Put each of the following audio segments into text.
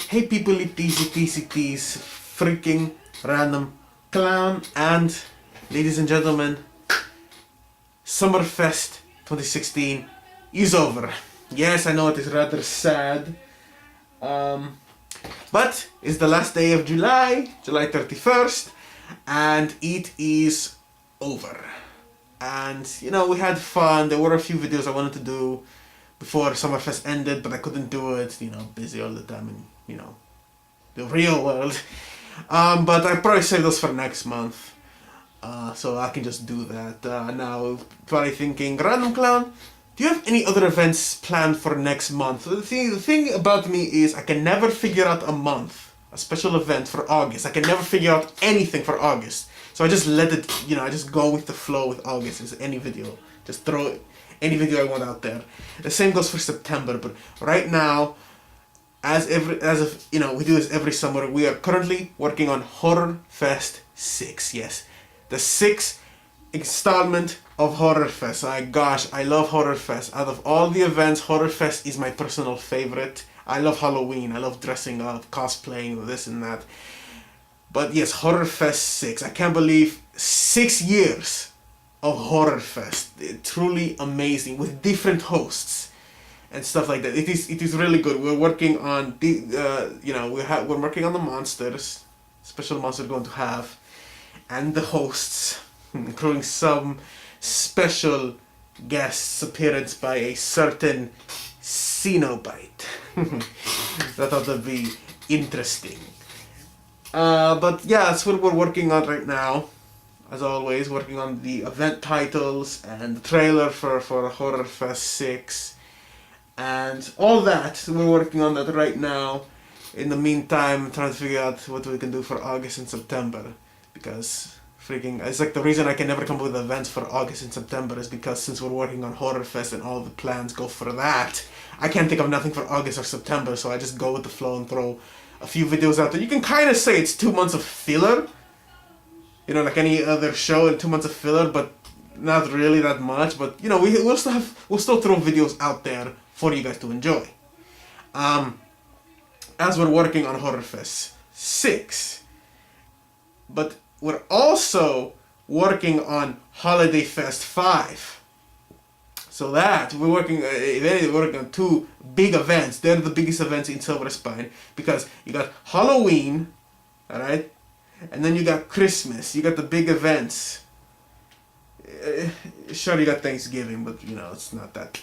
Hey people, it is freaking random clown, and ladies and gentlemen, Summerfest 2016 is over. Yes, I know it is rather sad, but it's the last day of July 31st, and it is over. And you know, we had fun. There were a few videos I wanted to do before Summerfest ended, but I couldn't do it. You know, busy all the time, and you know, the real world. But I probably save those for next month, so I can just do that. Now, probably thinking, Random Clown, do you have any other events planned for next month? The thing about me is I can never figure out a month, a special event for August. I can never figure out anything for August. So I just let it, you know, I just go with the flow with August. It's any video. Just throw any video I want out there. The same goes for September, but right now, as of you know, we do this every summer. We are currently working on Horror Fest 6. Yes, the 6th installment of Horror Fest. My gosh, I love Horror Fest. Out of all the events, Horror Fest is my personal favorite. I love Halloween. I love dressing up, cosplaying, this and that. But yes, Horror Fest 6. I can't believe 6 years of Horror Fest. Truly amazing, with different hosts and stuff like that. It is really good. We're working on the you know, we're working on the monsters, special monsters we're going to have, and the hosts, including some special guests appearance by a certain Cenobite. That ought to be interesting. But yeah, that's what we're working on right now. As always, working on the event titles and the trailer for Horror Fest 6. And all that, we're working on that right now. In the meantime, trying to figure out what we can do for August and September. Because freaking, it's like the reason I can never come up with events for August and September is because since we're working on Horror Fest and all the plans go for that, I can't think of nothing for August or September, so I just go with the flow and throw a few videos out there. You can kind of say it's 2 months of filler. You know, like any other show, and 2 months of filler, but not really that much. But you know, we'll still throw videos out there for you guys to enjoy. As we're working on Horror Fest 6. But we're also working on Holiday Fest 5. So that, we're working on 2 big events. They're the biggest events in Silver Spine. Because you got Halloween, alright? And then you got Christmas. You got the big events. Sure, you got Thanksgiving, but you know, it's not that.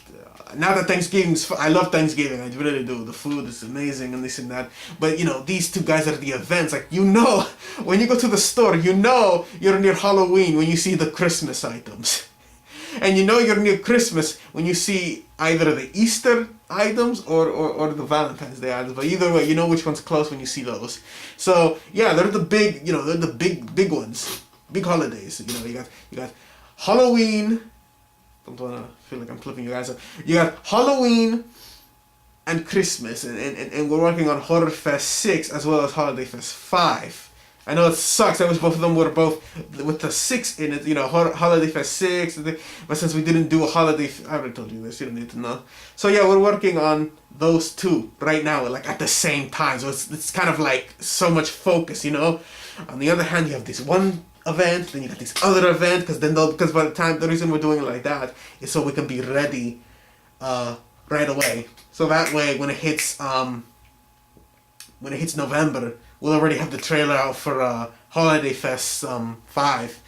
Not that Thanksgiving's. I love Thanksgiving. I really do. The food is amazing and this and that. But you know, these 2 guys are the events. Like, you know, when you go to the store, you know you're near Halloween when you see the Christmas items, and you know you're near Christmas when you see either the Easter items or the Valentine's Day items. But either way, you know which one's close when you see those. So yeah, they're the big. You know, they're the big ones. Big holidays. You know, you got Halloween. Don't wanna feel like I'm flipping you guys up. You got Halloween and Christmas, and we're working on Horror Fest 6 as well as Holiday Fest 5. I know it sucks. I wish both of them were both with the 6 in it. You know, Holiday Fest 6. But since we didn't do a holiday, I already told you this. You don't need to know. So yeah, we're working on those 2 right now, like at the same time. So it's kind of like so much focus, you know. On the other hand, you have this one event, then you got this other event, because by the time, the reason we're doing it like that is so we can be ready right away. So that way, when it hits November, we'll already have the trailer out for Holiday Fest 5,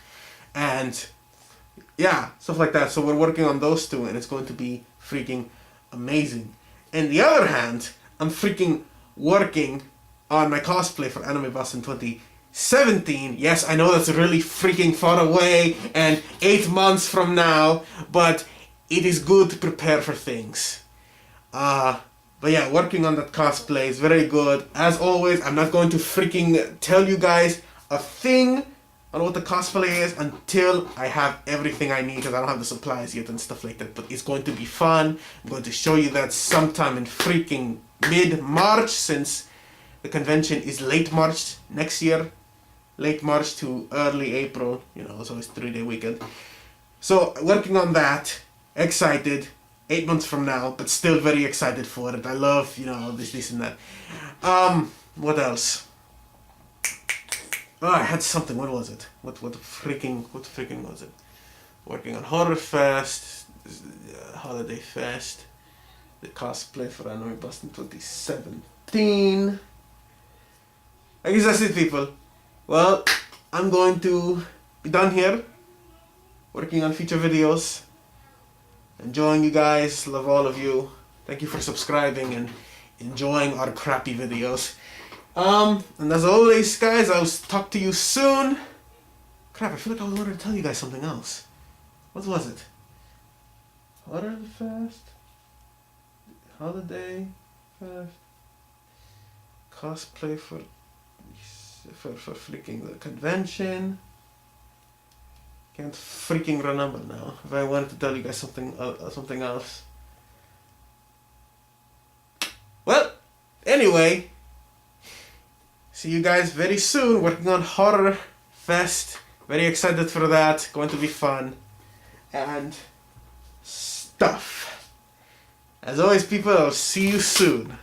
and yeah, stuff like that. So we're working on those 2, and it's going to be freaking amazing. And the other hand, I'm freaking working on my cosplay for Anime Boston 2017. Yes, I know that's really freaking far away and 8 months from now, but it is good to prepare for things. But yeah, working on that cosplay is very good. As always, I'm not going to freaking tell you guys a thing on what the cosplay is until I have everything I need, because I don't have the supplies yet and stuff like that. But it's going to be fun. I'm going to show you that sometime in freaking mid-March, since the convention is late March next year. Late March to early April, you know, so it's 3-day weekend. So working on that, excited, 8 months from now, but still very excited for it. I love, this and that. What else? Oh, I had something. What was it? What freaking was it? Working on Horror Fest, Holiday Fest, the cosplay for Anime Boston 2017. I guess that's it, people. Well, I'm going to be done here, working on future videos. Enjoying you guys, love all of you. Thank you for subscribing and enjoying our crappy videos. And as always, guys, I'll talk to you soon. Crap, I feel like I wanted to tell you guys something else. What was it? Horror Fest? Holiday Fest? Cosplay for freaking the convention? Can't freaking remember now. If I wanted to tell you guys something else. Well, anyway, see you guys very soon. Working on Horror Fest. Very excited for that. Going to be fun. And stuff. As always, people, I'll see you soon.